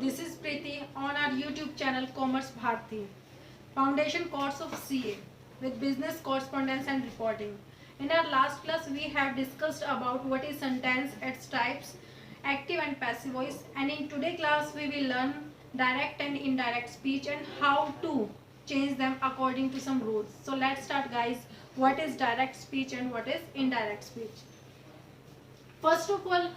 This is Preeti on our YouTube channel Commerce Bharti, Foundation course of CA with business correspondence and reporting. In our last class, we have discussed about what is sentence, its types, active and passive voice, and in today's class, we will learn direct and indirect speech and how to change them according to some rules. So let's start, guys. What is direct speech and what is indirect speech? First of all,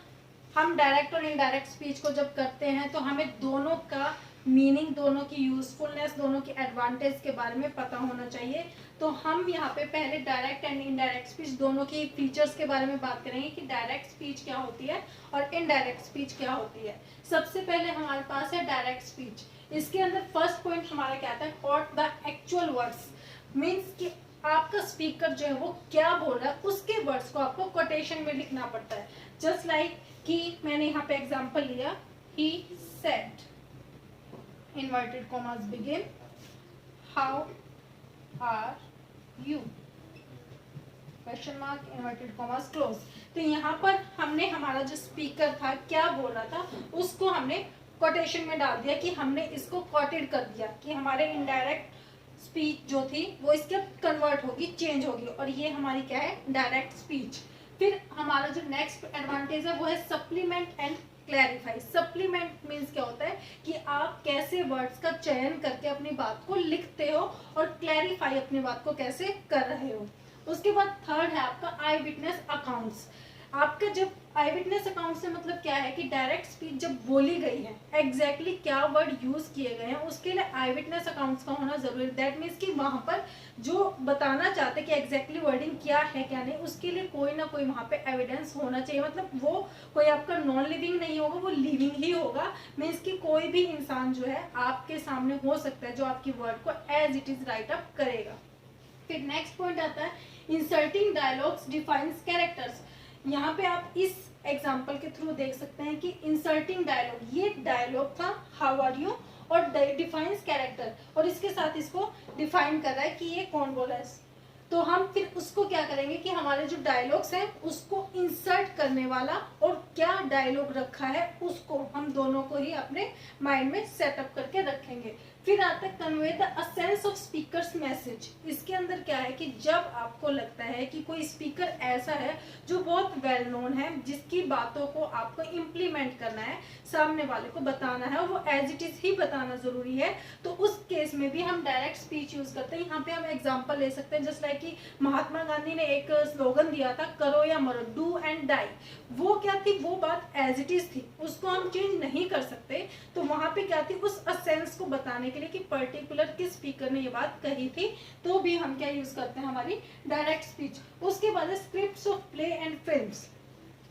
हम direct और indirect speech को जब करते हैं तो हमें दोनों का मीनिंग, दोनों की यूजफुलनेस, दोनों की एडवांटेज के बारे में पता होना चाहिए. तो हम यहाँ पे पहले डायरेक्ट एंड इनडायरेक्ट स्पीच दोनों की फीचर्स के बारे में बात करेंगे कि डायरेक्ट स्पीच क्या होती है और इनडायरेक्ट स्पीच क्या होती है. सबसे पहले हमारे पास है डायरेक्ट स्पीच. इसके अंदर फर्स्ट पॉइंट हमारा क्या आता है, quote the actual words. Means कि आपका स्पीकर जो है वो क्या बोल रहा है उसके वर्ड्स को आपको कोटेशन में लिखना पड़ता है. जस्ट लाइक कि मैंने यहाँ पे एग्जांपल लिया, he said inverted commas begin how are you question mark inverted commas close. तो यहाँ पर हमने हमारा जो स्पीकर था क्या बोल रहा था उसको हमने कोटेशन में डाल दिया कि हमने इसको कोटेड कर दिया कि हमारे इनडायरेक्ट स्पीच जो थी वो इसके कन्वर्ट होगी, चेंज होगी, और ये हमारी क्या है, डायरेक्ट स्पीच. फिर हमारा जो नेक्स्ट एडवांटेज है वो है supplement and clarify. Supplement means क्या होता है कि आप कैसे वर्ड्स का चयन करके अपनी बात को लिखते हो और क्लैरिफाई अपनी बात को कैसे कर रहे हो. उसके बाद थर्ड है आपका आई विटनेस अकाउंट्स. आपका जब आई विटनेस अकाउंट से मतलब क्या है कि डायरेक्ट स्पीच जब बोली गई है एग्जैक्टली क्या वर्ड यूज किए गए हैं उसके लिए आई विटनेस अकाउंट्स का होना जरूरी है. दैट मीन्स कि वहां पर जो बताना चाहते कि एग्जैक्टली वर्डिंग क्या है क्या नहीं उसके लिए कोई ना कोई वहां पे एविडेंस होना चाहिए. मतलब वो कोई आपका नॉन लिविंग नहीं होगा, वो लिविंग ही होगा. मीन्स कि कोई भी इंसान जो है आपके सामने हो सकता है जो आपकी वर्ड को as it is write up करेगा. फिर नेक्स्ट पॉइंट आता है इंसर्टिंग डायलॉग्स डिफाइंस कैरेक्टर्स. यहाँ पे आप इस एग्जाम्पल के थ्रू देख सकते हैं कि इंसर्टिंग डायलॉग, ये डायलॉग था हाउ आर यू और डिफाइंस कैरेक्टर, और इसके साथ इसको डिफाइन कर रहा है कि ये कौन बोला है. तो हम फिर उसको क्या करेंगे कि हमारे जो डायलॉग्स हैं उसको इंसर्ट करने वाला और क्या डायलॉग रखा है उसको हम दोनों को ही अपने माइंड में सेटअप करके रखेंगे. फिर आता है convey the sense of speakers message. इसके अंदर क्या है कि जब आपको लगता है कि कोई स्पीकर ऐसा है जो बहुत वेल नोन है, जिसकी बातों को आपको इम्प्लीमेंट करना है, सामने वाले को बताना है और वो एज इट इज ही बताना जरूरी है, तो उस केस में भी हम डायरेक्ट स्पीच यूज करते हैं. यहाँ पे हम एग्जाम्पल ले सकते हैं जस्ट लाइक कि महात्मा गांधी ने एक स्लोगन दिया था, करो या मरो, डू एंड डाई. वो क्या थी, वो बात एज इट इज थी, उसको हम चेंज नहीं कर सकते. तो वहां पे क्या थी, उस असेंस को बताने के लिए कि पर्टिकुलर किस स्पीकर ने ये बात कही थी, तो भी हम क्या यूज करते हैं, हमारी डायरेक्ट स्पीच. उसके बाद scripts of play and films.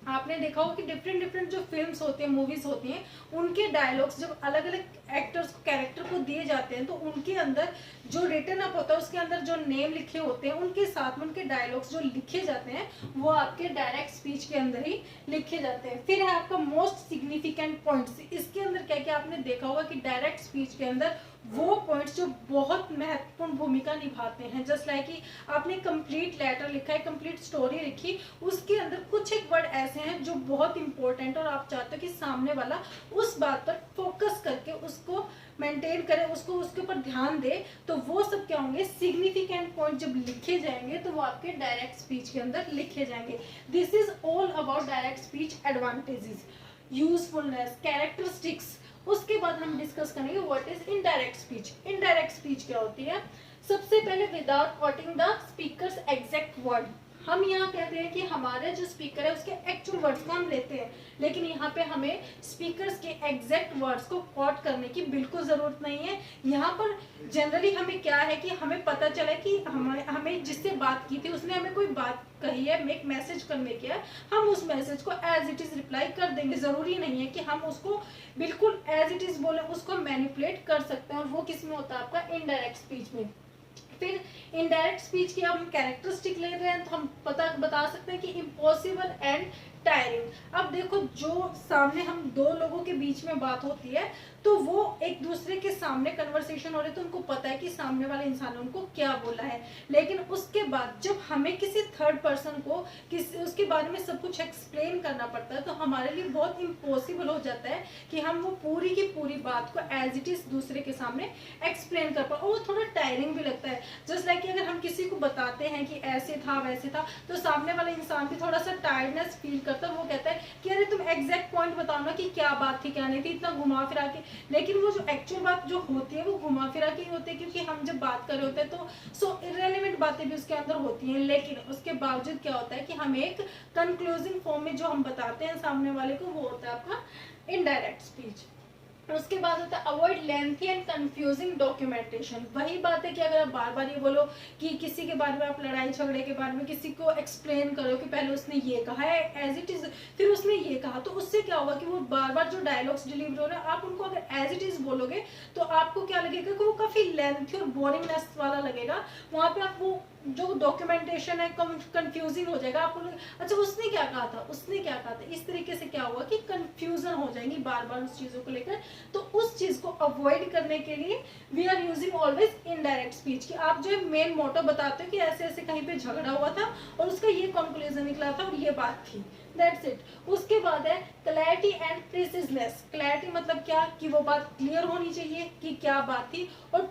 आपने देखा होगा कि डिफरेंट डिफरेंट जो फिल्म्स होती हैं, मूवीज होती हैं, उनके डायलॉग्स जब अलग अलग एक्टर्स को, कैरेक्टर को दिए जाते हैं तो उनके अंदर जो रिटन अप होता है उसके अंदर जो नेम लिखे होते हैं उनके साथ में उनके डायलॉग्स जो लिखे जाते हैं वो आपके डायरेक्ट स्पीच के अंदर ही लिखे जाते हैं. फिर है आपका मोस्ट सिग्निफिकेंट पॉइंट्स. इसके अंदर क्या क्या आपने देखा होगा कि डायरेक्ट स्पीच के अंदर वो पॉइंट्स जो बहुत महत्वपूर्ण भूमिका निभाते हैं. जस्ट लाइक कि आपने कंप्लीट लेटर लिखा है, कंप्लीट स्टोरी लिखी, उसके अंदर कुछ एक वर्ड ऐसे हैं जो बहुत इंपॉर्टेंट और आप चाहते हो कि सामने वाला उस बात पर फोकस करके उसको मेंटेन करे, उसको उसके ऊपर ध्यान दे, तो वो सब क्या होंगे, सिग्निफिकेंट पॉइंट जब लिखे जाएंगे तो वो आपके डायरेक्ट स्पीच के अंदर लिखे जाएंगे. This is all about direct speech advantages, usefulness, characteristics. उसके बाद हम डिस्कस करेंगे what is indirect speech. Indirect speech क्या होती है, सबसे पहले without coating the speakers exact word. हम यहाँ कहते हैं कि हमारे जो स्पीकर है उसके एक्चुअल वर्ड्स को हम लेते हैं, लेकिन यहाँ पे हमें स्पीकर्स के एग्जैक्ट वर्ड्स को कोट करने की बिल्कुल जरूरत नहीं है. यहाँ पर जनरली हमें क्या है कि हमें पता चला कि हमें जिससे बात की थी उसने हमें कोई बात कही है, एक मैसेज कन्वे किया है, हम उस मैसेज को एज इट इज रिप्लाई कर देंगे. जरूरी नहीं है कि हम उसको बिल्कुल एज इट इज बोले, उसको मैनिपुलेट कर सकते हैं, और वो किस में होता है, आपका इनडायरेक्ट स्पीच में. फिर इनडायरेक्ट स्पीच की हम कैरेक्टरिस्टिक ले रहे हैं तो हम बता सकते हैं कि इम्पॉसिबल एंड टायरिंग। अब देखो, जो सामने हम दो लोगों के बीच में बात होती है तो वो एक दूसरे के सामने कन्वर्सेशन हो रही है तो उनको पता है कि सामने वाले इंसान ने उनको क्या बोला है, लेकिन उसके बाद जब हमें किसी थर्ड पर्सन को उसके बारे में सब कुछ एक्सप्लेन करना पड़ता है तो हमारे लिए बहुत इम्पॉसिबल हो जाता है कि हम वो पूरी की पूरी बात को एज इट इज दूसरे के सामने एक्सप्लेन कर पाए, और वो थोड़ा टायरिंग भी लगता है। जस्ट लाइक कि अगर हम किसी को बताते हैं कि ऐसे था वैसे था तो सामने वाला इंसान भी थोड़ा सा टायर्डनेस फील करता है, वो कहता है कि अरे तुम एग्जैक्ट पॉइंट बताओ ना कि क्या बात थी क्या नहीं थी, इतना घुमा फिरा के। लेकिन वो जो एक्चुअल बात जो होती है वो घुमा फिरा के ही होती है, क्योंकि हम जब बात कर रहे होते हैं तो सो इररेलेवेंट बातें भी उसके अंदर होती हैं, लेकिन उसके बावजूद क्या होता है कि हम एक कंक्लूजिंग फॉर्म में जो हम बताते हैं सामने वाले को वो होता है आपका इनडायरेक्ट स्पीच। उसके बाद होता है avoid lengthy and confusing documentation. वही बात है कि अगर आप बार बार ये बोलो कि किसी के बारे में आप लड़ाई झगड़े के बारे में किसी को एक्सप्लेन करो कि पहले उसने ये कहा है एज इट इज, फिर उसने ये कहा, तो उससे क्या होगा कि वो बार बार जो डायलॉग्स डिलीवर हो रहे हैं आप उनको अगर एज इट इज बोलोगे तो आपको क्या लगेगा कि वो काफी लेंथी और बोरिंगनेस वाला लगेगा। वहां पे आप वो जो डॉक्यूमेंटेशन है कंफ्यूजिंग हो जाएगा, आप अच्छा उसने क्या कहा था उसने क्या कहा था, इस तरीके से क्या होगा कि कंफ्यूजन हो जाएंगी बार बार उस चीजों को लेकर। तो उस चीज को अवॉइड करने के लिए we are using always indirect speech, कि आप जो मेन मोटो बताते हो कि ऐसे ऐसे कहीं पे झगड़ा हुआ था और उसका ये कंक्लूजन निकला था और ये बात थी, दैट्स इट। उसके बाद है क्लैरिटी एंड प्रिसिजनेस। क्लैरिटी मतलब क्या कि वो बात क्लियर होनी चाहिए कि क्या बात थी, और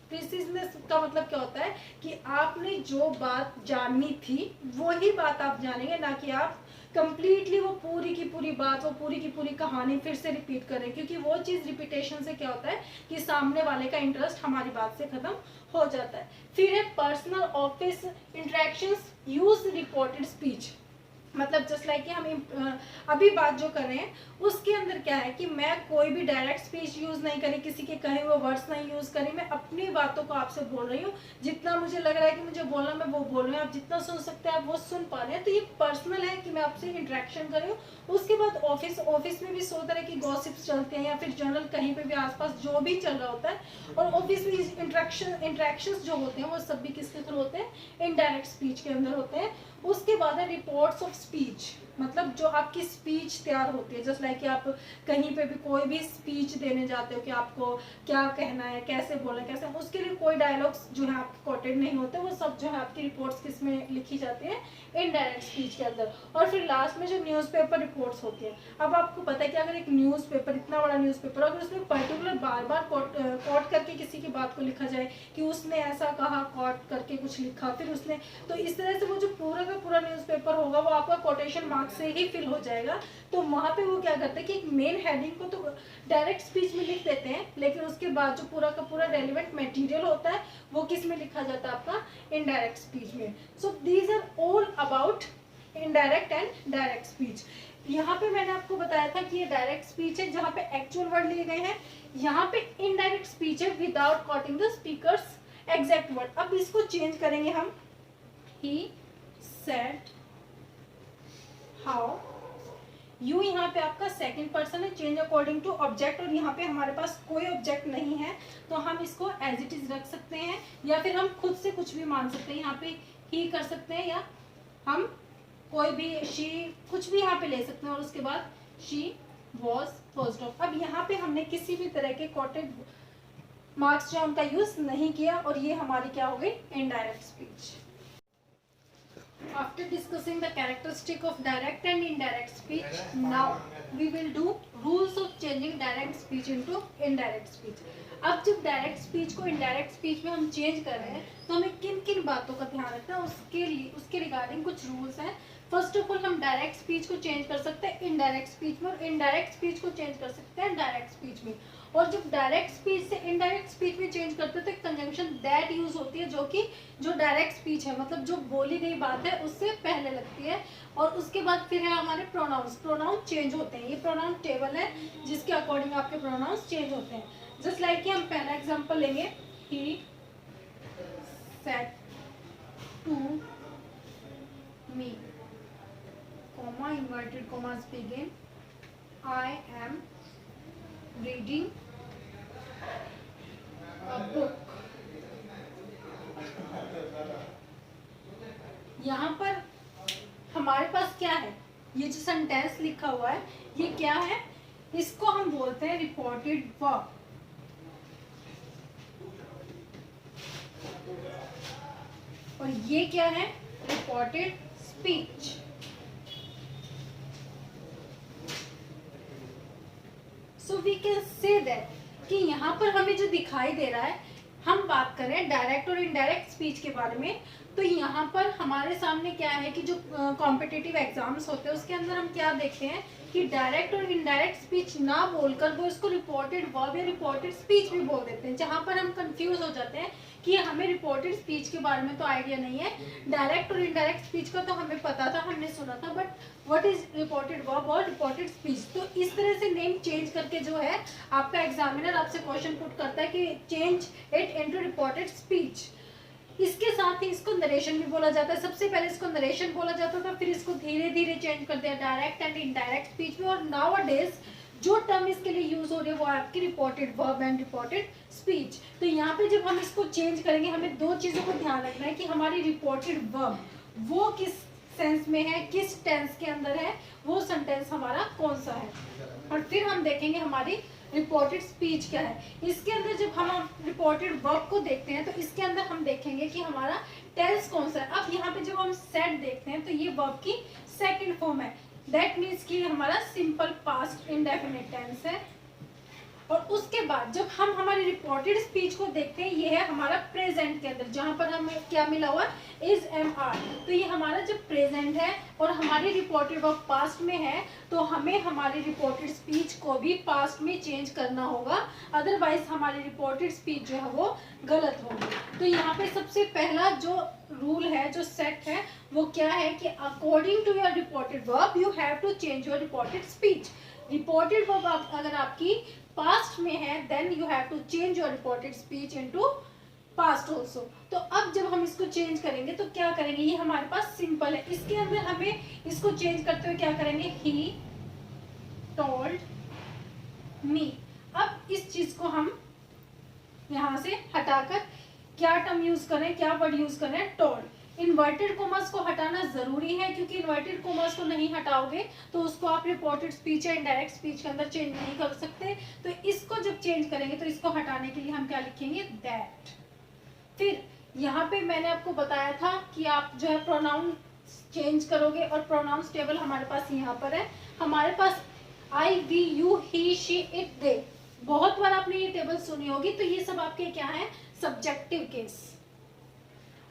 प्रिसिजनेस का मतलब क्या होता है कि आपने जो बात जाननी थी वही बात आप जानेंगे, ना कि आप कंप्लीटली वो पूरी की पूरी बात वो पूरी की पूरी कहानी फिर से रिपीट करें, क्योंकि वो चीज रिपीटेशन से क्या होता है कि सामने वाले का इंटरेस्ट हमारी बात से खत्म हो जाता है। फिर है personal office interactions use reported speech. मतलब जस्ट लाइक कि हम अभी बात जो कर रहे हैं उसके अंदर क्या है कि मैं कोई भी डायरेक्ट स्पीच यूज नहीं करी, किसी के कहे हुए वर्ड्स नहीं यूज करी, मैं अपनी बातों को आपसे बोल रही हूँ, जितना मुझे लग रहा है कि मुझे बोलना मैं वो बोल रही हूँ, आप जितना सुन सकते हैं आप वो सुन पा रहे हैं, तो ये पर्सनल है कि मैं आपसे इंटरेक्शन कर रही हूँ। उसके बाद ऑफिस में भी 100 तरह की गॉसिप्स चलते हैं या फिर जनरल कहीं पे भी आसपास जो भी चल रहा होता है, और ऑफिस में इंटरेक्शंस जो होते हैं वो सब भी किसके थ्रू होते हैं, इनडायरेक्ट स्पीच के अंदर होते हैं। उसके बाद है रिपोर्ट्स ऑफ स्पीच, मतलब जो आपकी स्पीच तैयार होती है, जस्ट लाइक कि आप कहीं पे भी कोई भी स्पीच देने जाते हो कि आपको क्या कहना है कैसे बोलना है कैसे, उसके लिए कोई डायलॉग्स जो है आपके कोटेड नहीं होते, वो सब जो है आपकी रिपोर्ट्स किस में लिखी जाती है, इनडायरेक्ट स्पीच के अंदर। और फिर लास्ट में जो न्यूज़पेपर रिपोर्ट्स होती है, अब आपको पता है कि अगर एक न्यूज़पेपर इतना बड़ा न्यूज़पेपर अगर उसमें पर्टिकुलर बार बार कोट करके किसी की बात को लिखा जाए कि उसने ऐसा कहा, कोट करके कुछ लिखा फिर उसने, तो इस तरह से वो जो पूरा का पूरा न्यूज़पेपर होगा वो आपका कोटेशन मार्क से ही फिल हो जाएगा। तो वहां पे वो क्या करते हैं कि एक मेन हेडिंग को तो डायरेक्ट स्पीच में लिख देते हैं, लेकिन उसके बाद जो पूरा का पूरा रेलिवेंट मटेरियल होता है वो किस में लिखा जाता है, आपका इनडायरेक्ट स्पीच में। So these are all about indirect and direct speech. यहाँ पे मैंने आपको बताया था कि ये डायरेक्ट स्पीच है जहाँ पे एक्चुअल वर्ड लिए गए हैं, यहाँ पे इनडायरेक्ट स्पीच है without coating the speakers exact word. अब इसको चेंज करेंगे हम, ही सेड हाउ, यू यहाँ पे आपका सेकंड पर्सन है, चेंज अकॉर्डिंग टू ऑब्जेक्ट, और यहाँ पे हमारे पास कोई ऑब्जेक्ट नहीं है तो हम इसको एज इट इज रख सकते हैं, या फिर हम खुद से कुछ भी मान सकते हैं, यहाँ पे ही कर सकते हैं, या हम कोई भी शी कुछ भी यहाँ पे ले सकते हैं, और उसके बाद शी वॉज फर्स्ट ऑफ। अब यहाँ पे हमने किसी भी तरह के कोटेड मार्क्स जो उनका यूज नहीं किया, और ये हमारी क्या हो गई, indirect speech. After discussing the characteristic of direct and indirect speech, now we will do rules of changing direct speech into indirect speech. अब जब डायरेक्ट स्पीच को इनडायरेक्ट स्पीच में हम चेंज कर रहे हैं तो हमें किन किन बातों का ध्यान रखना है, उसके रिगार्डिंग कुछ रूल्स हैं। फर्स्ट ऑफ ऑल हम डायरेक्ट स्पीच को चेंज कर सकते हैं इनडायरेक्ट स्पीच में, और इनडायरेक्ट स्पीच को चेंज कर सकते हैं डायरेक्ट स्पीच में। और जब डायरेक्ट स्पीच से इनडायरेक्ट स्पीच में चेंज करते हैं तो कंजंक्शन दैट यूज होती है, जो डायरेक्ट स्पीच है मतलब जो बोली गई बात है उससे पहले लगती है। और उसके बाद फिर है हमारे प्रोनाउंस, प्रोनाउन चेंज होते हैं, ये प्रोनाउन टेबल है जिसके अकॉर्डिंग आपके प्रोनाउंस चेंज होते हैं। जस्ट लाइक कि हम पहला एग्जांपल लेंगे, he said to me, comma inverted commas begin, I am reading a book, यहाँ पर हमारे पास क्या है, ये जो सेंटेंस लिखा हुआ है ये क्या है, इसको हम बोलते हैं रिपोर्टेड वर्ब। और ये क्या है, reported speech. So we can say that कि यहाँ पर हमें जो दिखाई दे रहा है, हम बात करें डायरेक्ट और इनडायरेक्ट स्पीच के बारे में, तो यहाँ पर हमारे सामने क्या है कि जो कॉम्पिटिटिव एग्जाम्स होते हैं उसके अंदर हम क्या देखते हैं कि डायरेक्ट और इनडायरेक्ट स्पीच ना बोलकर वो इसको रिपोर्टेड वर्ब या रिपोर्टेड स्पीच भी बोल देते हैं, जहाँ पर हम कंफ्यूज हो जाते हैं कि हमें रिपोर्टेड स्पीच के बारे में तो आइडिया नहीं है, डायरेक्ट और इनडायरेक्ट स्पीच का तो हमें पता था, हमने सुना था, but what is reported verb और रिपोर्टेड स्पीच। तो इस तरह से नेम चेंज करके जो है आपका एग्जामिनर आपसे क्वेश्चन पुट करता है कि change it into reported speech. इसके साथ ही इसको नरेशन भी बोला जाता है। सबसे पहले इसको नरेशन बोला जाता था, फिर इसको धीरे धीरे चेंज कर दिया डायरेक्ट एंड इनडायरेक्ट स्पीच में, और नाउ अ डेज जो टर्म इसके लिए यूज हो रही है वो आपकी reported verb and reported speech. तो यहाँ पे जब हम इसको चेंज करेंगे हमें दो चीजों को ध्यान रखना है कि हमारी रिपोर्टेड वर्ब वो किस सेंस में है, किस टेंस के अंदर है, वो सेंटेंस हमारा कौन सा है, और फिर हम देखेंगे हमारी रिपोर्टेड स्पीच क्या है। इसके अंदर जब हम रिपोर्टेड वर्ब को देखते हैं तो इसके अंदर हम देखेंगे कि हमारा टेंस कौन सा है। अब यहाँ पे जब हम सेड देखते हैं तो ये वर्ब की सेकंड फॉर्म है, दैट मीन्स कि हमारा सिंपल पास्ट इंडेफिनिट टेंस है। और उसके बाद जब हम हमारी रिपोर्टेड स्पीच को देखते हैं, ये है हमारा प्रेजेंट के अंदर, जहां पर हमें क्या मिला हुआ इज एम आर, तो ये हमारा जब प्रेजेंट है और हमारी रिपोर्टेड वर्ब पास्ट में है तो हमें हमारी रिपोर्टेड स्पीच को भी पास्ट में चेंज करना होगा, अदरवाइज हमारी रिपोर्टेड स्पीच जो है वो गलत होगी। तो यहाँ पे सबसे पहला जो रूल है, जो सेट है, वो क्या है कि according to your reported verb you have to change your reported speech. Reported verb अगर आपकी पास्ट में है then you have to change your reported speech into past also. तो अब जब हम इसको चेंज करेंगे तो क्या करेंगे, ये हमारे पास सिंपल है, इसके अंदर हमें इसको चेंज करते हुए क्या करेंगे, ही टोल्ड मी। अब इस चीज को हम यहाँ से हटाकर क्या टर्म यूज करें, क्या वर्ड यूज करें, टोल्ड। इन्वर्टेड कोमास को हटाना जरूरी है क्योंकि इन्वर्टेड कोमास को नहीं हटाओगे तो उसको आप रिपोर्टेड स्पीच या इनडायरेक्ट स्पीच के अंदर चेंज नहीं कर सकते। तो इसको जब चेंज करेंगे तो इसको हटाने के लिए हम क्या लिखेंगे, दैट। फिर यहाँ पे मैंने आपको बताया था कि आप जो है प्रोनाउन चेंज करोगे, और प्रोनाउंस टेबल हमारे पास यहाँ पर है। हमारे पास I, we, you, he, she, it, they, बहुत बार आपने ये टेबल सुनी होगी। तो ये सब आपके क्या है, सब्जेक्टिव केस।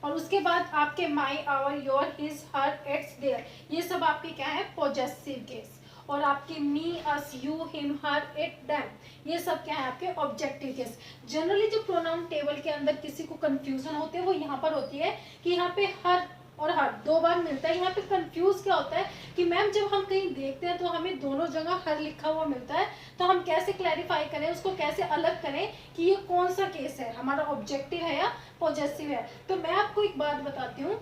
और उसके बाद आपके my, our, your, his, her, its, their, ये सब आपके क्या है, पॉजेसिव केस। और आपके me, us, you, him, her, it, them, ये सब क्या है आपके ऑब्जेक्टिव केस। जनरली जो प्रोनाउन टेबल के अंदर किसी को कंफ्यूजन होती है वो यहाँ पर होती है कि यहाँ पे हर और हर दो बार मिलता है। यहाँ पे कंफ्यूज क्या होता है कि मैम जब हम कहीं देखते हैं तो हमें दोनों जगह हर लिखा हुआ मिलता है, तो हम कैसे क्लैरिफाई करें, उसको कैसे अलग करें कि ये कौन सा केस है, हमारा ऑब्जेक्टिव है या पॉजेसिव है। तो मैं आपको एक बात बताती हूँ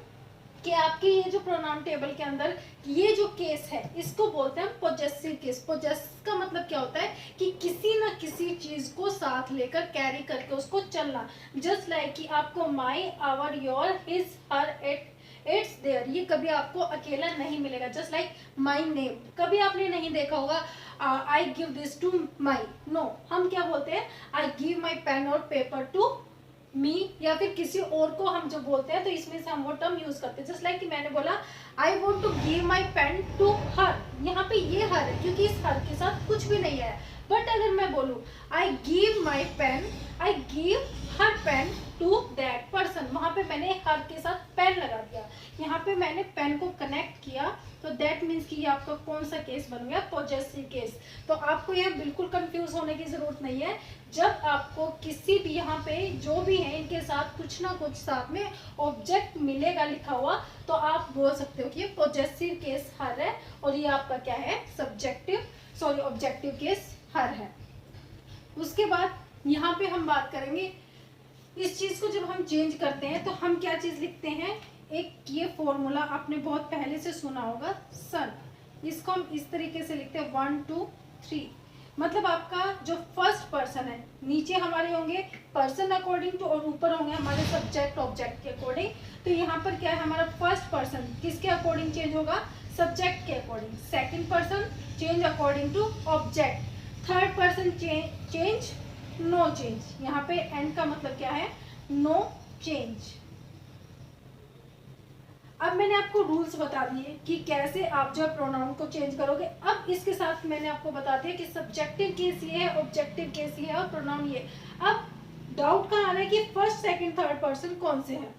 कि आपके ये जो प्रोनाउन टेबल के अंदर ये जो केस है इसको बोलते हैं पॉजेसिव केस। पॉजेस का मतलब क्या होता है कि किसी ना किसी चीज को साथ लेकर कैरी करके उसको चलना। जस्ट लाइक कि आपको my, our, your, his, her, it, its, their, ये कभी आपको अकेला नहीं मिलेगा। जस्ट लाइक माई नेम, कभी आपने नहीं देखा होगा I give this to my, no, हम क्या बोलते हैं, आई गिव माई पेन और पेपर टू मी, या फिर किसी और को हम जो बोलते हैं तो इसमें से हम वो टर्म यूज करते हैं। जस्ट लाइक कि मैंने बोला I want to give my pen to her, यहाँ पे ये हर है क्योंकि इस हर के साथ कुछ भी नहीं है। बट अगर मैं बोलूँ I give my pen, I give her pen to that person, वहां पे मैंने हर के साथ पेन लगा दिया, यहाँ पे मैंने पेन को कनेक्ट किया, तो दैट मीन्स कि ये आपका कौन सा केस बन गया, पॉजेसिव केस। तो आपको यह बिल्कुल कंफ्यूज होने की जरूरत नहीं है। जब आपको किसी भी यहाँ पे जो भी है इनके साथ कुछ ना कुछ साथ में ऑब्जेक्ट मिलेगा लिखा हुआ, तो आप बोल सकते हो कि ये पॉजेसिव केस हर है और ये आपका क्या है, ऑब्जेक्टिव केस हर है। उसके बाद यहाँ पे हम बात करेंगे इस चीज को जब हम चेंज करते हैं तो हम क्या चीज लिखते हैं, एक ये फॉर्मूला आपने बहुत पहले से सुना होगा, सन, इसको हम इस तरीके से लिखते हैं 1 2 3। मतलब आपका जो फर्स्ट पर्सन है, नीचे हमारे होंगे पर्सन अकॉर्डिंग टू और ऊपर होंगे हमारे सब्जेक्ट ऑब्जेक्ट के अकॉर्डिंग। तो यहाँ पर क्या है, हमारा फर्स्ट पर्सन किसके अकॉर्डिंग चेंज होगा, सब्जेक्ट के according. Second person change according to object. Third person change no change. यहाँ पे एंड का मतलब क्या है, नो चेंज। अब मैंने आपको रूल्स बता दिए कि कैसे आप जो प्रोनाउन को चेंज करोगे। अब इसके साथ मैंने आपको बता दिया कि सब्जेक्टिव केस ये है, ऑब्जेक्टिव केस ये है और प्रोनाउन ये। अब डाउट कहाँ आ रहा है कि फर्स्ट सेकंड थर्ड पर्सन कौन से हैं।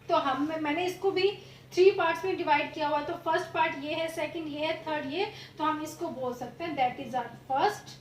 तो मैंने इसको भी 3 पार्ट्स में डिवाइड किया हुआ। तो फर्स्ट पार्ट ये है, सेकंड ये है, थर्ड ये। तो हम इसको बोल सकते हैं that is our first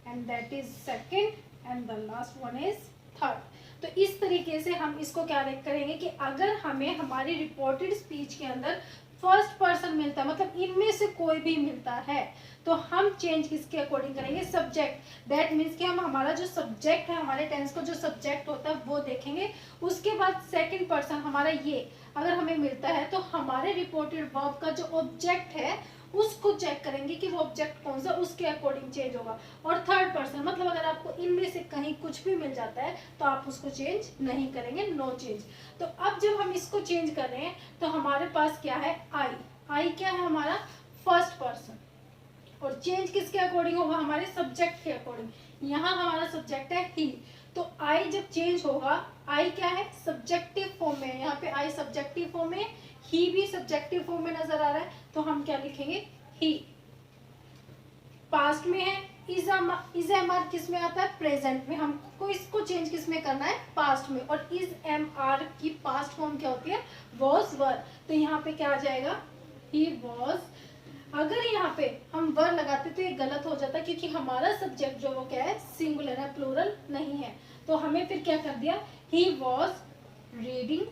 and that is second and the last one is third. तो इस तरीके से हम इसको क्या करेंगे कि अगर हमें हमारी रिपोर्टेड स्पीच के अंदर फर्स्ट पर्सन मिलता है, मतलब इनमें से कोई भी मिलता है, तो हम चेंज किसके अकॉर्डिंग करेंगे, सब्जेक्ट। दैट मीन्स कि हम हमारा जो सब्जेक्ट है, हमारे टेंस को जो सब्जेक्ट होता है वो देखेंगे। उसके बाद सेकंड पर्सन हमारा ये अगर हमें मिलता है तो हमारे रिपोर्टेड वर्ब का जो ऑब्जेक्ट है उसको चेक करेंगे कि वो ऑब्जेक्ट कौन सा, उसके अकॉर्डिंग चेंज होगा। और थर्ड पर्सन मतलब अगर आपको इनमें से कहीं कुछ भी मिल जाता है तो आप उसको चेंज नहीं करेंगे, नो चेंज। तो अब जब हम इसको चेंज कर रहे हैं तो हमारे पास क्या है, आई क्या है हमारा फर्स्ट पर्सन, और चेंज किसके अकॉर्डिंग होगा, हमारे सब्जेक्ट के अकॉर्डिंग। यहाँ हमारा सब्जेक्ट है ही, तो आई जब चेंज होगा, आई क्या है सब्जेक्टिव फॉर्म में, यहाँ पे आई सब्जेक्टिव फॉर्म में, ही भी सब्जेक्टिव फॉर्म में नजर आ रहा है, तो हम क्या लिखेंगे, ही। पास्ट में है, इज एम आर किस में आता है, प्रेजेंट में। हमको इसको चेंज किस में करना है, पास्ट में। और इज एम आर की पास्ट फॉर्म क्या होती है, वॉज वर। तो यहाँ पे क्या आ जाएगा, ही वॉज। अगर यहाँ पे हम वर लगाते तो ये गलत हो जाता, क्योंकि हमारा सब्जेक्ट जो वो क्या है, सिंगुलर है, प्लूरल नहीं है। तो हमें फिर क्या कर दिया, he was reading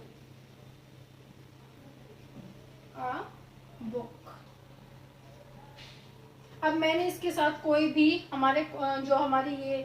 a book. अब मैंने इसके साथ कोई भी हमारे जो हमारे ये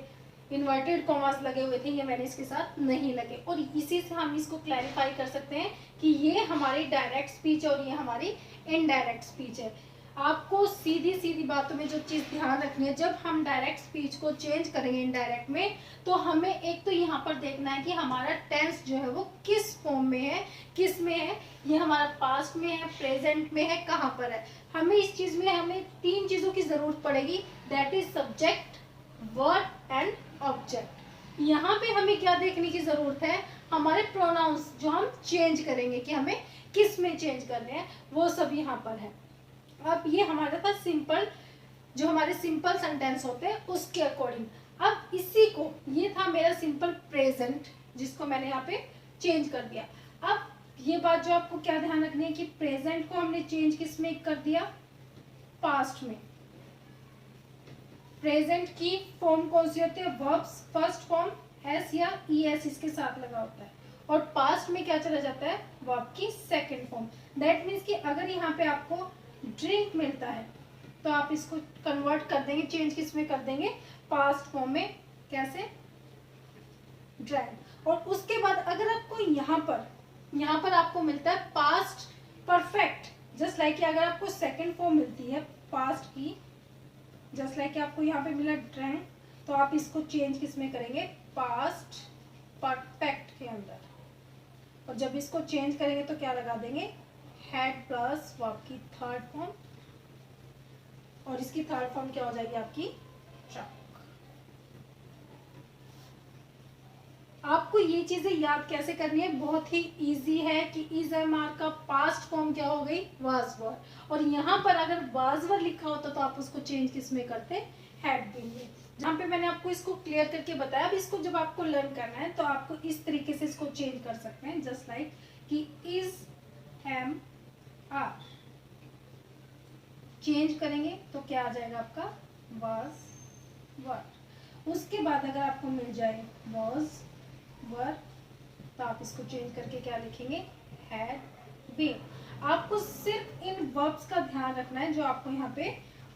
इन्वर्टेड कॉमास लगे हुए थे, ये मैंने इसके साथ नहीं लगे। और इसी से हम इसको क्लैरिफाई कर सकते हैं कि ये हमारी डायरेक्ट स्पीच है और ये हमारी इनडायरेक्ट स्पीच है। आपको सीधी सीधी बातों में जो चीज़ ध्यान रखनी है, जब हम डायरेक्ट स्पीच को चेंज करेंगे इनडायरेक्ट में, तो हमें एक तो यहाँ पर देखना है कि हमारा टेंस जो है वो किस फॉर्म में है, किस में है, ये हमारा पास्ट में है, प्रेजेंट में है, कहाँ पर है। हमें इस चीज़ में हमें 3 चीज़ों की ज़रूरत पड़ेगी, that is subject, verb and object. यहाँ पे हमें क्या देखने की ज़रूरत है, हमारे प्रोनाउंस जो हम चेंज करेंगे कि हमें किस में चेंज करने हैं, वो सब यहाँ पर है। अब ये हमारे पास सिंपल जो हमारे सिंपल सेंटेंस होते हैं उसके अकॉर्डिंग। अब इसी को, ये था मेरा सिंपल प्रेजेंट जिसको मैंने यहाँ पे चेंज कर दिया। अब ये बात जो आपको क्या ध्यान रखनी है कि प्रेजेंट को हमने चेंज किस में कर दिया, पास्ट में। प्रेजेंट की फॉर्म कौन सी होती है, वर्ब्स फर्स्ट फॉर्म एस या ई एस इसके साथ लगा होता है, और पास्ट में क्या चला जाता है, वर्ब की सेकंड फॉर्म। दैट मीन्स कि अगर यहाँ पे आपको ड्रिंक मिलता है तो आप इसको कन्वर्ट कर देंगे, चेंज किस में कर देंगे, पास्ट फॉर्म में। कैसे, ड्रैंक। और उसके बाद अगर आपको यहाँ पर आपको मिलता है पास्ट परफेक्ट, जस्ट लाइक अगर आपको सेकंड फॉर्म मिलती है पास्ट की, जस्ट लाइक आपको यहाँ पे मिला ड्रैंक, तो आप इसको चेंज किस में करेंगे, पास्ट परफेक्ट के अंदर। और जब इसको चेंज करेंगे तो क्या लगा देंगे, हैड प्लस वर्ब की थर्ड फॉर्म, और इसकी थर्ड फॉर्म क्या हो जाएगी आपकी, ट्रक। आपको ये चीजें याद कैसे करनी है, बहुत ही इजी है कि इज एम आर का पास्ट फॉर्म क्या हो गई, वाज वर। और यहाँ पर अगर वाज वर लिखा होता तो आप उसको चेंज किस में करते, हैड बीन में। जहाँ पे मैंने आपको इसको क्लियर करके बताया। अब इसको जब आपको लर्न करना है तो आपको इस तरीके से इसको चेंज कर सकते हैं, जस्ट लाइक कि इज एम आर चेंज करेंगे तो क्या आ जाएगा आपका, वाज वर। उसके बाद अगर आपको मिल जाए वाज वर, तो आप इसको चेंज करके क्या लिखेंगे, हैड बीन। आपको सिर्फ इन वर्ब्स का ध्यान रखना है जो आपको यहाँ पे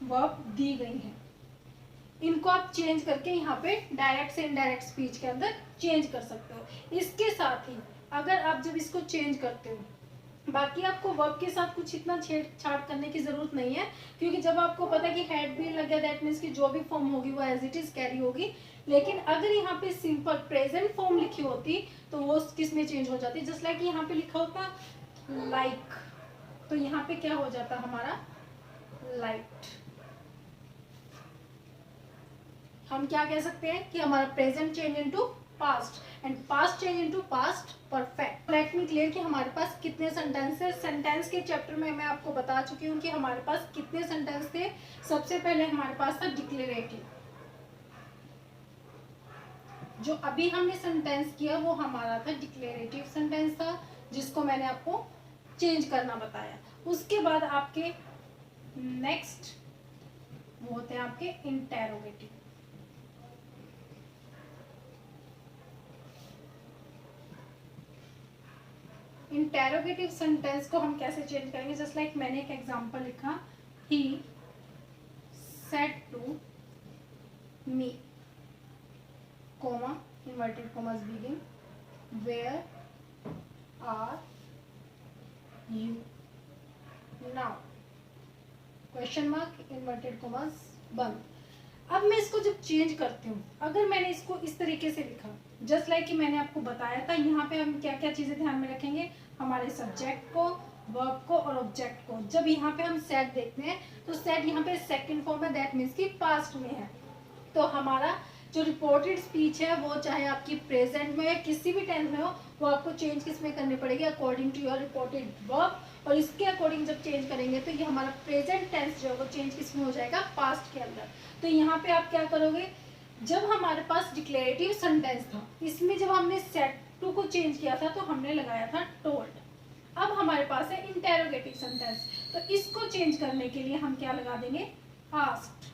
वर्ब दी गई हैं, इनको आप चेंज करके यहाँ पे डायरेक्ट से इनडायरेक्ट स्पीच के अंदर चेंज कर सकते हो। इसके साथ ही अगर आप जब इसको चेंज करते हो बाकी आपको वर्ब के साथ कुछ इतना छेड़छाड़ करने की जरूरत नहीं है, क्योंकि जब आपको पता है कि हैड बीन लग गया दैट मीन्स कि जो भी फॉर्म होगी वो एज इट इज कैरी होगी। लेकिन अगर यहाँ पे सिंपल प्रेजेंट फॉर्म लिखी होती तो वो किस में चेंज हो जाती, जस्ट लाइक यहाँ पे लिखा होता लाइक, तो यहाँ पे क्या हो जाता हमारा लाइट। हम क्या कह सकते हैं कि हमारा present change into past and past change into past perfect. Let me clear कि हमारे पास कितने सेंटेंस है। सेंटेंस के चैप्टर में मैं आपको बता चुकी हूँ कि हमारे पास कितने सेंटेंस थे। सबसे पहले हमारे पास था डिक्लेरेटिव, जो अभी हमने सेंटेंस किया वो हमारा था डिक्लेरेटिव सेंटेंस था, जिसको मैंने आपको चेंज करना बताया। उसके बाद आपके नेक्स्ट वो होते हैं आपके इंटेरोगेटिव। इंटेरोगेटिव सेंटेंस को हम कैसे चेंज करेंगे, जस्ट लाइक मैंने एक एग्जांपल लिखा, he said to me, comma, inverted commas begin, where are you now, question mark, inverted commas बंद। अब मैं इसको जब चेंज करती हूँ, अगर मैंने इसको इस तरीके से लिखा, जस्ट लाइक कि मैंने आपको बताया था, यहाँ पे हम क्या क्या चीजें ध्यान में रखेंगे, हमारे सब्जेक्ट को, वर्ब को और ऑब्जेक्ट को। जब यहाँ पे हम सेड देखते हैं तो सेड यहाँ पे सेकंड फॉर्म है, दैट मीन्स कि पास्ट में है। तो हमारा जो रिपोर्टेड स्पीच है वो चाहे आपकी प्रेजेंट में किसी भी टेंस में हो, वो आपको चेंज किस में करनी पड़ेगी, according to your reported verb. और इसके अकॉर्डिंग जब चेंज करेंगे तो ये हमारा प्रेजेंट टेंस जो है वो चेंज किस में हो जाएगा, पास्ट के अंदर। तो यहाँ पे आप क्या करोगे, जब हमारे पास डिक्लेरेटिव सेंटेंस था, इसमें जब हमने सेड टू को चेंज किया था तो हमने लगाया था टोल्ड। अब हमारे पास है इंटेरोगेटिव सेंटेंस, तो इसको चेंज करने के लिए हम क्या लगा देंगे, आस्क्ड,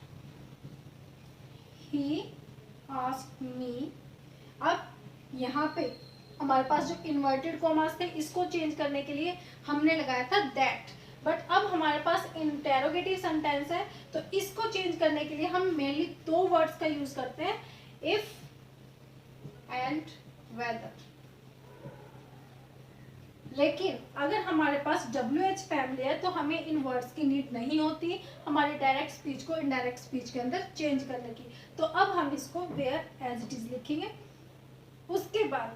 ही आस्क्ड मी। अब यहाँ पे हमारे पास जो इन्वर्टेड कॉमास थे, इसको चेंज करने के लिए हमने लगाया था दैट। बट अब हमारे पास इंटेरोगेटिव सेंटेंस है, तो इसको चेंज करने के लिए हम मेनली दो वर्ड्स का यूज करते हैं, इफ एंड वेदर। लेकिन अगर हमारे पास WH फैमिली है तो हमें इन वर्ड्स की नीड नहीं होती हमारी डायरेक्ट स्पीच को इनडायरेक्ट स्पीच के अंदर चेंज करने की। तो अब हम इसको वेयर एज इट इज लिखेंगे। उसके बाद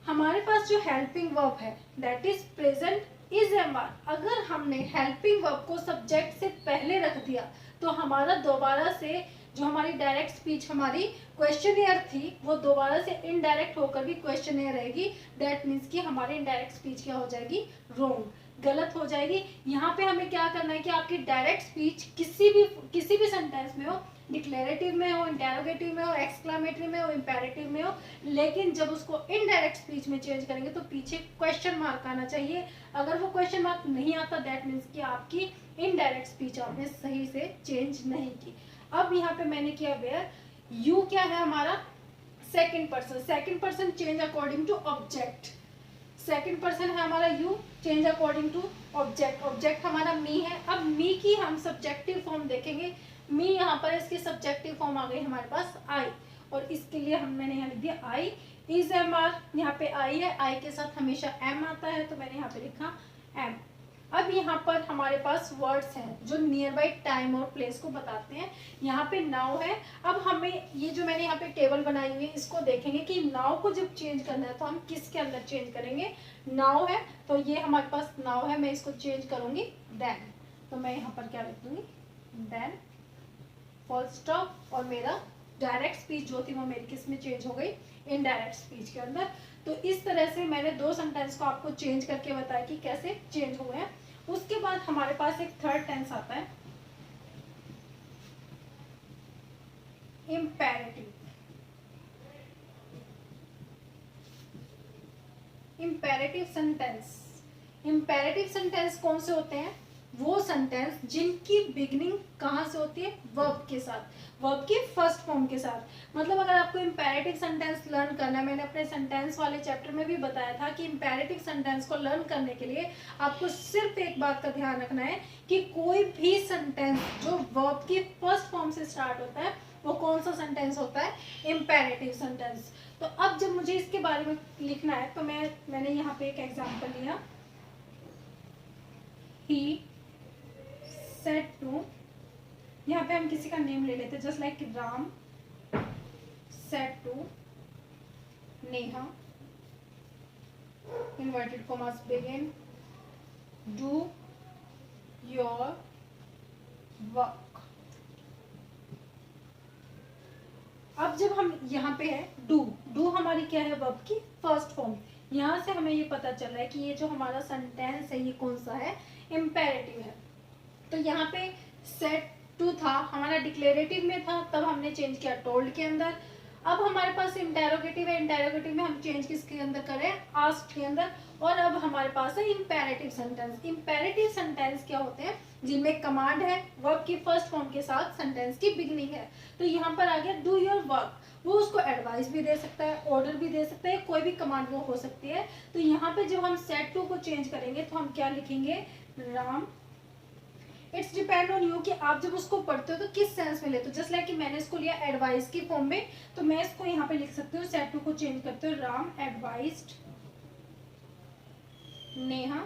हमारे पास जो हेल्पिंग वर्ब है that is present is MR. अगर हमने हेल्पिंग वर्ब को सब्जेक्ट से पहले रख दिया तो हमारा दोबारा से जो हमारी डायरेक्ट स्पीच हमारी क्वेश्चनियर थी वो दोबारा से इनडायरेक्ट होकर भी क्वेश्चनियर रहेगी। दैट मीन्स कि हमारी इनडायरेक्ट स्पीच क्या हो जाएगी, रॉन्ग, गलत हो जाएगी। यहाँ पे हमें क्या करना है कि आपकी डायरेक्ट स्पीच किसी भी सेंटेंस में हो, डिक्लेरेटिव में हो, इंटेरोगेटिव में हो, एक्सक्लामेटरी में हो, इंपेरेटिव में हो, लेकिन जब उसको इनडायरेक्ट स्पीच में चेंज करेंगे तो पीछे क्वेश्चन मार्क आना चाहिए। अगर वो क्वेश्चन मार्क नहीं आता दैट मीन्स कि आपकी इनडायरेक्ट स्पीच आपने सही से चेंज नहीं की। अब यहाँ पे मैंने किया वेयर, यू क्या है हमारा second person, second person change according to object, second person है हमारा you, change according to object, object हमारा मी है। अब मी की हम सब्जेक्टिव फॉर्म देखेंगे, मी यहाँ पर इसकी सब्जेक्टिव फॉर्म आ गई हमारे पास आई, और इसके लिए मैंने यहाँ लिख दिया आई इज एम आर। यहाँ पे आई है, आई के साथ हमेशा एम आता है तो मैंने यहाँ पे लिखा एम। अब यहाँ पर हमारे पास वर्ड्स हैं जो नियर बाई टाइम और प्लेस को बताते हैं। यहाँ पे नाउ है। अब हमें ये जो मैंने यहाँ पे टेबल बनाई हुई है इसको देखेंगे कि नाउ को जब चेंज करना है तो हम किसके अंदर चेंज करेंगे, नाउ है तो ये हमारे पास नाउ है, मैं इसको चेंज करूंगी देन, तो मैं यहाँ पर क्या लिख दूंगी देन फुल स्टॉप, और मेरा डायरेक्ट स्पीच जो थी वो मेरी किस में चेंज हो गई, इनडायरेक्ट स्पीच के अंदर। तो इस तरह से मैंने दो सेंटेंस को आपको चेंज करके बताया कि कैसे चेंज हुए हैं। उसके बाद हमारे पास एक थर्ड टेंस आता है imperative. Imperative sentence, imperative sentence कौन से होते हैं, वो सेंटेंस जिनकी बिगिनिंग कहाँ से होती है, वर्ब के साथ, वर्ब की फर्स्ट फॉर्म के साथ। मतलब अगर आपको इम्पेरेटिव सेंटेंस लर्न करना है, मैंने अपने सेंटेंस वाले चैप्टर में भी बताया था कि इम्पेरेटिव सेंटेंस को लर्न करने के लिए आपको सिर्फ एक बात का ध्यान रखना है कि कोई भी सेंटेंस जो वर्ब की फर्स्ट फॉर्म से स्टार्ट होता है वो कौन सा सेंटेंस होता है, इम्पेरेटिव सेंटेंस। तो अब जब मुझे इसके बारे में लिखना है तो मैंने यहाँ पे एक एग्जाम्पल लिया, ही सेड टू, यहाँ पे हम किसी का नेम ले लेते, just like Ram said to Neha, inverted commas begin, do your work. अब जब हम यहाँ पे है डू हमारी क्या है वर्ब की फर्स्ट फॉर्म। यहाँ से हमें ये पता चल रहा है कि ये जो हमारा सेंटेंस है ये कौन सा है, इम्पेरेटिव है। तो यहाँ पे सेड टू था हमारा डिक्लेरेटिव में था, तब हमने चेंज किया टोल्ड के अंदर। अब हमारे पास इंटेरोगेटिव है, इंटेरोगेटिव में हम चेंज किसके अंदर करें, आस्क्ड के अंदर। और अब हमारे पास है इंपेरेटिव सेंटेंस। इंपेरेटिव सेंटेंस क्या होते हैं, जिनमें कमांड है, वर्ब की फर्स्ट फॉर्म के साथ सेंटेंस की बिगिनिंग है। तो यहाँ पर आ गया डू योर वर्क, वो उसको एडवाइस भी दे सकता है, ऑर्डर भी दे सकता है, कोई भी कमांड वो हो सकती है। तो यहाँ पे जब हम सेड टू को चेंज करेंगे तो हम क्या लिखेंगे, Ram. It's depend on you कि आप जब उसको पढ़ते हो तो किस सेंस में लेते हो। जस्ट लाइक कि मैंने इसको लिया एडवाइस की फॉर्म में, तो मैं इसको यहाँ पे लिख सकती हूँ, सेड टू को चेंज करते हो, राम एडवाइज्ड नेहा।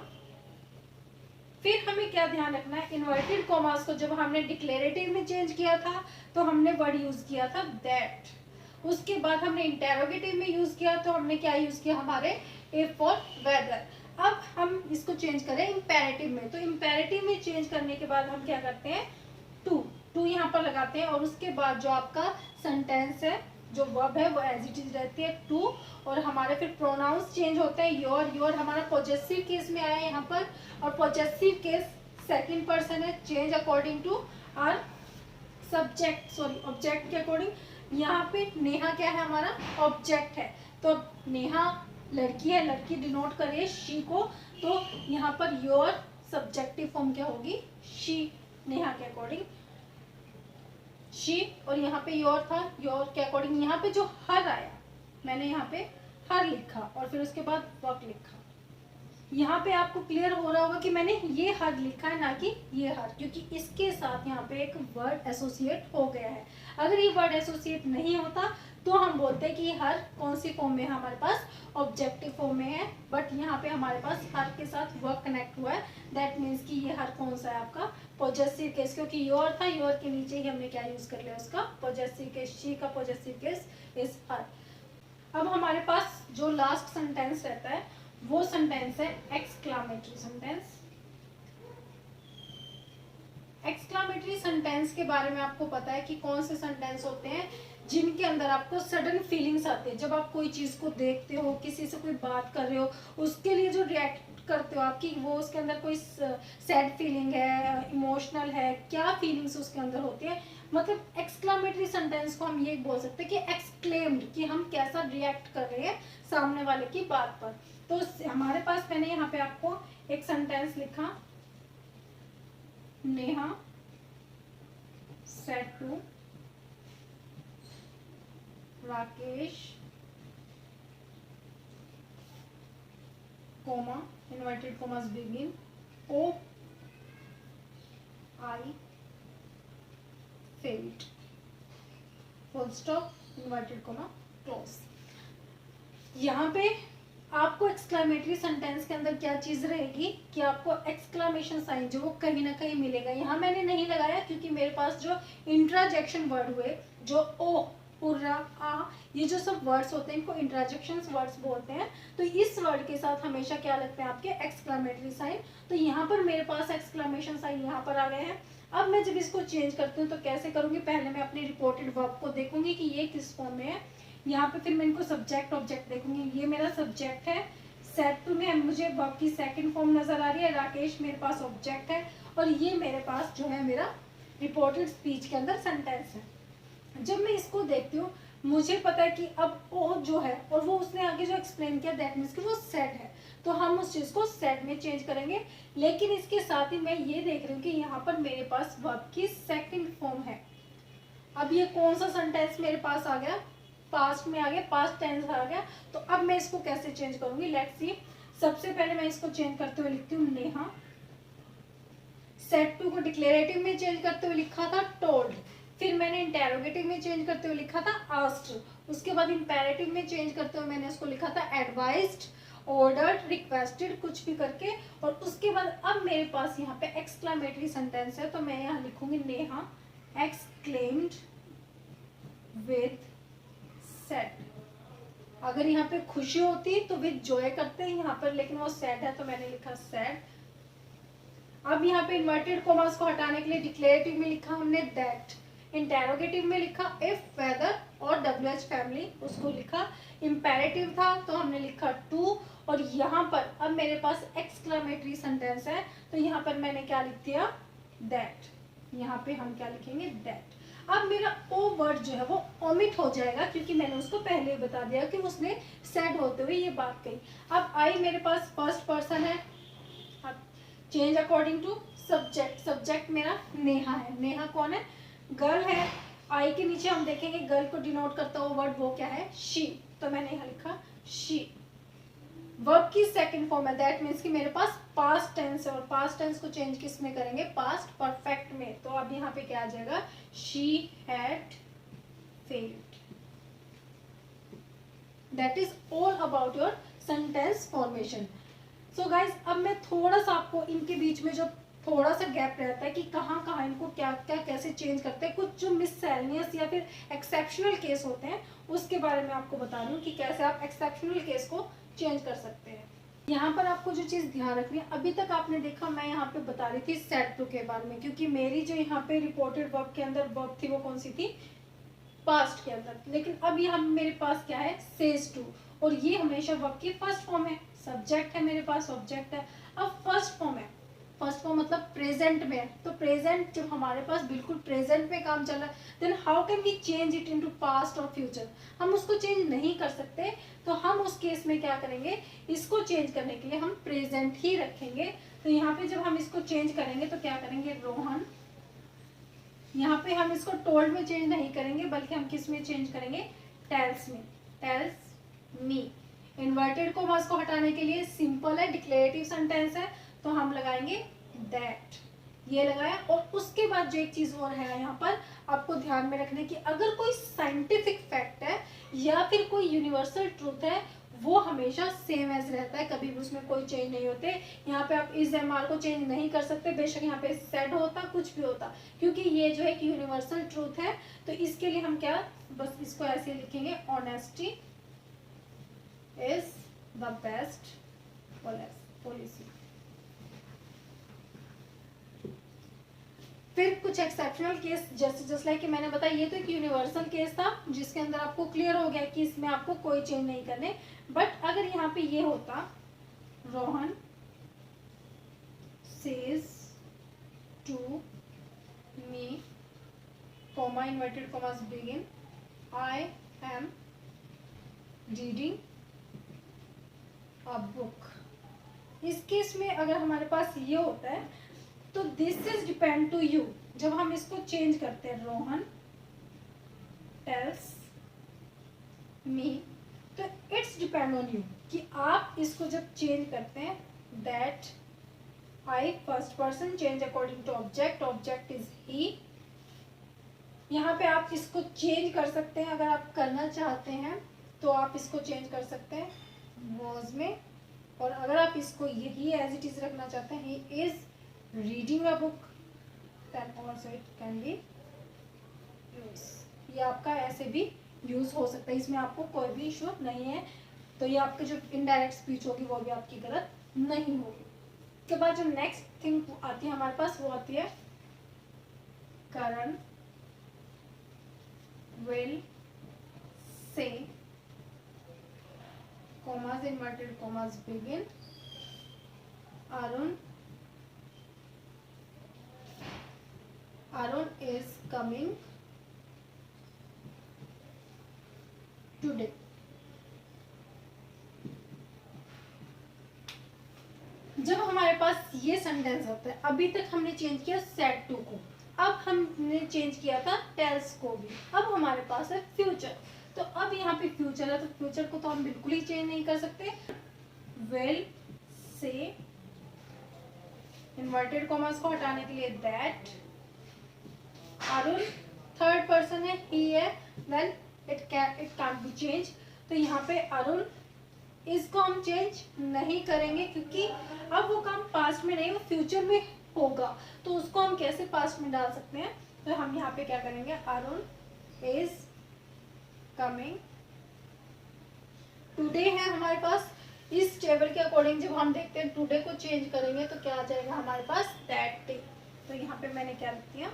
फिर हमें क्या ध्यान रखना है, इन्वर्टेड कॉमास को जब हमने डिक्लेरेटिव में चेंज किया था तो हमने वर्ड यूज किया था दैट। उसके बाद हमने इंटेरोगेटिव में यूज किया तो हमने क्या यूज किया, हमारे इफ और वेदर। अब हम इसको चेंज करें इम्पेरेटिव में, तो इम्पेरेटिव में चेंज करने के बाद हम क्या करते हैं, टू यहाँ पर लगाते हैं, और उसके बाद जो आपका सेंटेंस है, जो वर्ब है वो एज इट इज रहती है टू, और हमारे फिर प्रोनाउंस चेंज होते हैं, योर हमारा पॉजेसिव केस में आया है यहाँ पर, और पॉजेसिव केस सेकंड पर्सन है, change according to our subject, sorry object के अकॉर्डिंग। यहाँ पे नेहा क्या है, हमारा ऑब्जेक्ट है, तो नेहा लड़की है, लड़की डिनोट करे शी को, तो यहाँ पर योर सब्जेक्टिव फॉर्म क्या होगी, शी, नेहा के अकॉर्डिंग शी, और यहाँ पे योर था, योर के अकॉर्डिंग यहाँ पे जो हर आया, मैंने यहाँ पे हर लिखा और फिर उसके बाद वर्क लिखा। यहाँ पे आपको क्लियर हो रहा होगा कि मैंने ये हर लिखा है, ना कि ये हर, क्योंकि इसके साथ यहाँ पे एक वर्ड एसोसिएट हो गया है। अगर ये वर्ड एसोसिएट नहीं होता तो हम बोलते हैं कि हर कौन सी फॉर्म में है, हमारे पास ऑब्जेक्टिव फॉर्म में है, बट यहाँ पे हमारे पास हर के साथ वर्क कनेक्ट हुआ है। दैट मीन्स कि ये हर कौन सा है, आपका पॉजेसिव केस, क्योंकि योर था, योर के नीचे ही हमने क्या यूज कर लिया, उसका पॉजेसिव केस, शी का पॉजेसिव केस इज हर। अब हमारे पास जो लास्ट सेंटेंस रहता है वो सेंटेंस है एक्सक्लामेटरी सेंटेंस। एक्सक्लामेटरी सेंटेंस के बारे में आपको पता है कि कौन से सेंटेंस होते हैं जिनके अंदर आपको सडन फीलिंग्स आती है। जब आप कोई चीज को देखते हो, किसी से कोई बात कर रहे हो, उसके लिए जो रिएक्ट करते हो आपकी, वो उसके अंदर कोई सैड फीलिंग है, इमोशनल है, क्या फीलिंग्स उसके अंदर होती है। मतलब एक्सक्लामेटरी सेंटेंस को हम ये बोल सकते हैं कि एक्सक्लेम्ड, कि हम कैसा रिएक्ट कर रहे हैं सामने वाले की बात पर। तो हमारे पास, मैंने यहाँ पे आपको एक सेंटेंस लिखा, Neha said to Rakesh comma, inverted commas begin, oh I failed, full stop, inverted comma close. यहाँ पे आपको एक्सक्लामेटरी सेंटेंस के अंदर क्या चीज रहेगी कि आपको एक्सक्लामेशन साइन जो वो कहीं ना कहीं मिलेगा। यहाँ मैंने नहीं लगाया क्योंकि मेरे पास जो इंट्राजेक्शन वर्ड हुए, जो ओ, उर्रा, आ, ये जो सब वर्ड्स होते हैं इनको इंट्राजेक्शन वर्ड्स बोलते हैं। तो इस वर्ड के साथ हमेशा क्या लगते हैं आपके, एक्सक्लामेटरी साइन। तो यहाँ पर मेरे पास एक्सक्लामेशन साइन यहाँ पर आ गए हैं। अब मैं जब इसको चेंज करती हूँ तो कैसे करूंगी, पहले मैं अपनी रिपोर्टेड वर्ब को देखूंगी कि ये किस फॉर्म में है। यहाँ पे फिर मैं इनको सब्जेक्ट ऑब्जेक्ट देखूंगी, ये मेरा सब्जेक्ट है, सेड टू में मुझे वर्ब की सेकंड फॉर्म नजर आ रही है, राकेश मेरे पास ऑब्जेक्ट है, और ये मेरे पास जो है मेरा रिपोर्टेड स्पीच के अंदर सेंटेंस है। जब मैं इसको देखती हूँ मुझे पता है कि अब ओ जो है और वो उसने आगे जो एक्सप्लेन किया दैट मीन्स कि वो सेड है, तो हम उस चीज को सेड में चेंज करेंगे। लेकिन इसके साथ ही मैं ये देख रही हूँ कि यहाँ पर मेरे पास वर्ब की सेकंड फॉर्म है। अब ये कौन सा सेंटेंस मेरे पास आ गया, पास्ट में आ गया, पास्ट टेंस आ गया। तो अब मैं इसको कैसे चेंज करूंगी, लेट्स सी। सबसे पहले मैं इसको चेंज करते हुए लिखती हूँ नेहा। सेड टू को डिक्लेरेटिव में चेंज करते हुए लिखा था टोल्ड, फिर मैंने इंटेरोगेटिव में चेंज करते हुए लिखा था आस्क्ड, उसके बाद इंपेरेटिव में चेंज करते हुए मैंने इसको लिखा था एडवाइज्ड, ऑर्डर्ड, रिक्वेस्टेड, कुछ भी करके। और उसके बाद अब मेरे पास यहाँ पे एक्सक्लेमेटरी सेंटेंस है, तो मैं यहाँ लिखूंगी नेहा एक्सक्लेम्ड विद सैड। अगर यहाँ पे खुशी होती तो विद जॉय करते हैं यहाँ पर, लेकिन वो सैड है तो मैंने लिखा सैड। अब यहाँ पे इन्वर्टेड कॉमास को हटाने के लिए डिक्लेरेटिव में लिखा हमने दैट, इंटेरोगेटिव में लिखा इफ, वेदर और WH फैमिली उसको लिखा। इंपेरेटिव था तो हमने लिखा टू। और यहाँ पर अब मेरे पास एक्सक्लेमेटरी सेंटेंस है, तो यहाँ पर मैंने क्या लिख दिया दैट। यहाँ पे हम क्या लिखेंगे दैट। अब मेरा ओ वर्ड जो है वो ओमिट हो जाएगा, क्योंकि मैंने उसको पहले ही बता दिया कि उसने सैड होते हुए ये बात कही। अब आई मेरे पास फर्स्ट पर्सन है, change according to subject. Subject मेरा नेहा है, नेहा कौन है गर्ल है। आई के नीचे हम देखेंगे गर्ल को डिनोट करता हुआ वर्ड वो क्या है शी, तो मैंने यहाँ लिखा शी। वर्ब की सेकंड फॉर्म है, दैट मीन्स कि मेरे पास पास्ट टेंस है, और पास्ट टेंस को चेंज किस में करेंगे पास्ट परफेक्ट में। तो अब यहाँ पे क्या आ जाएगा she had failed. That is all about your sentence formation. So guys अब मैं थोड़ा सा आपको इनके बीच में जो थोड़ा सा गैप रहता है कि कहाँ कहाँ इनको क्या क्या कैसे चेंज करते हैं, कुछ जो मिससेलेनियस या फिर एक्सेप्शनल केस होते हैं उसके बारे में आपको बता रही हूँ कि कैसे आप एक्सेप्शनल केस को चेंज कर सकते हैं। यहाँ पर आपको जो चीज़ ध्यान रखनी है, अभी तक आपने देखा मैं यहाँ पे बता रही थी सेड टू के बारे में, क्योंकि मेरी जो यहाँ पे रिपोर्टेड वर्ब के अंदर वर्ब थी वो कौन सी थी पास्ट के अंदर। लेकिन अब यहाँ मेरे पास क्या है सेज टू, और ये हमेशा वर्ब की फर्स्ट फॉर्म है। सब्जेक्ट है मेरे पास, ऑब्जेक्ट है, अब फर्स्ट फॉर्म है। फर्स्ट फॉर्म मतलब प्रेजेंट में है, तो प्रेजेंट जब हमारे पास बिल्कुल प्रेजेंट में काम चल रहा है, then how can we change it into past और फ्यूचर। हम उसको चेंज नहीं कर सकते, तो हम उस केस में क्या करेंगे, इसको चेंज करने के लिए हम प्रेजेंट ही रखेंगे। तो यहाँ पे जब हम इसको चेंज करेंगे तो क्या करेंगे रोहन, यहाँ पे हम इसको टोल्ड में चेंज नहीं करेंगे, बल्कि हम किस में चेंज करेंगे टेल्स में, टेल्स मी। इन्वर्टेड कॉमास को हटाने के लिए सिंपल है, डिक्लेरेटिव सेंटेंस है, तो हम लगाएंगे दैट, ये लगाया। और उसके बाद जो एक चीज और है यहाँ पर आपको ध्यान में रखने की, अगर कोई साइंटिफिक फैक्ट है या फिर कोई यूनिवर्सल ट्रूथ है वो हमेशा सेम एज रहता है, कभी भी उसमें कोई चेंज नहीं होते। यहाँ पे आप इस एमआर को चेंज नहीं कर सकते, बेशक यहाँ पे सेड होता कुछ भी होता, क्योंकि ये जो है कि यूनिवर्सल ट्रूथ है। तो इसके लिए हम क्या बस इसको ऐसे लिखेंगे honesty is the best policy. फिर कुछ एक्सेप्शनल केस जैसे जस्ट लाइक कि मैंने बताया, ये तो एक यूनिवर्सल केस था जिसके अंदर आपको क्लियर हो गया कि इसमें आपको कोई चेंज नहीं करने। बट अगर यहाँ पे ये होता Rohan says to me comma inverted commas begin I am reading a book, इस केस में अगर हमारे पास ये होता है तो this is depend to you. जब हम इसको चेंज करते हैं रोहन टेल्स मी, तो इट्स डिपेंड ऑन यू कि आप इसको जब चेंज करते हैं that I first person change according to object, object is he. यहाँ पे आप इसको चेंज कर सकते हैं, अगर आप करना चाहते हैं तो आप इसको चेंज कर सकते हैं वॉज में, और अगर आप इसको यही एज इट इज रखना चाहते हैं he is reading a book, then also it can be use। ये आपका ऐसे भी यूज हो सकता है, इसमें आपको कोई भी इशू नहीं है। तो ये आपकी जो इनडायरेक्ट स्पीच होगी वो भी आपकी गलत नहीं होगी। उसके बाद जो नेक्स्ट थिंग आती है हमारे पास वो आती है Karan will say commas inverted commas begin Arun is coming today। जब हमारे पास ये सेंटेंस होता है, अभी तक हमने चेंज किया सेड टू को, अब हमने चेंज किया था टेल्स को भी, अब हमारे पास है फ्यूचर। तो अब यहाँ पे फ्यूचर है, तो फ्यूचर को तो हम बिल्कुल ही चेंज नहीं कर सकते। विल से इन्वर्टेड कॉमास को हटाने के लिए दैट, अरुण थर्ड पर्सन है ही है, then it can be change. तो यहाँ पे अरुण इसको हम चेंज नहीं करेंगे क्योंकि अब वो काम पास्ट में नहीं, वो फ्यूचर में होगा। तो उसको हम कैसे पास्ट में डाल सकते हैं? तो हम यहाँ पे क्या करेंगे, अरुण इज कमिंग टुडे है हमारे पास। इस टेबल के अकॉर्डिंग जब हम देखते हैं टुडे को चेंज करेंगे तो क्या आ जाएगा हमारे पास, दैट डे। तो यहाँ पे मैंने क्या लिख दिया,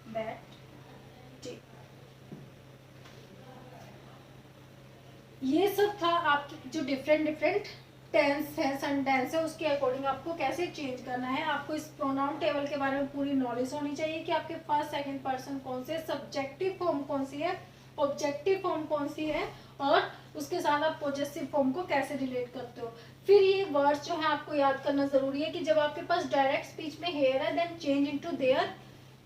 दैट डे। ये सब था आपकी जो डिफरेंट टेंस है, सेंटेंस है, उसके अकॉर्डिंग आपको कैसे चेंज करना है। आपको इस प्रोनाउन टेबल के बारे में पूरी नॉलेज होनी चाहिए कि आपके पास सेकंड पर्सन कौन से, सब्जेक्टिव फॉर्म कौन सी है, ऑब्जेक्टिव फॉर्म कौन सी है, और उसके साथ आप पॉजेसिव फॉर्म को कैसे रिलेट करते हो। फिर ये वर्ड्स जो है आपको याद करना जरूरी है कि जब आपके पास डायरेक्ट स्पीच में हेयर है then change into there,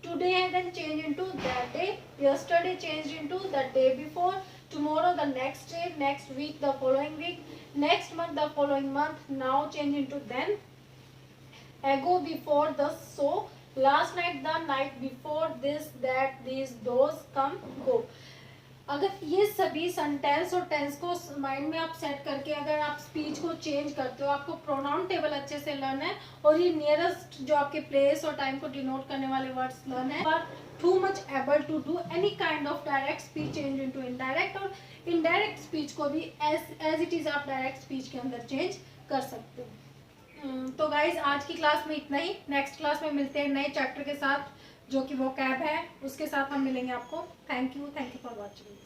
today है then change into that day, yesterday change into the day before, tomorrow the next day, next week the following week, next month the following month, now change into then, ago before the, so, last night the night before, this that these those, come go। अगर ये सभी sentence और tense को mind में आप set करके अगर आप स्पीच को चेंज करते हो, आपको प्रोनाउन टेबल अच्छे से लर्न है और ये नियरेस्ट जो आपके प्लेस और टाइम को डिनोट करने वाले वर्ड्स लर्न है, और too much able to do any kind of direct speech change into indirect, और इनडायरेक्ट स्पीच को भी एज इट इज आप डायरेक्ट स्पीच के अंदर चेंज कर सकते हो। तो गाइज आज की क्लास में इतना ही। नेक्स्ट क्लास में मिलते हैं नए चैप्टर के साथ जो कि वो कैब है, उसके साथ हम मिलेंगे आपको। Thank you for watching.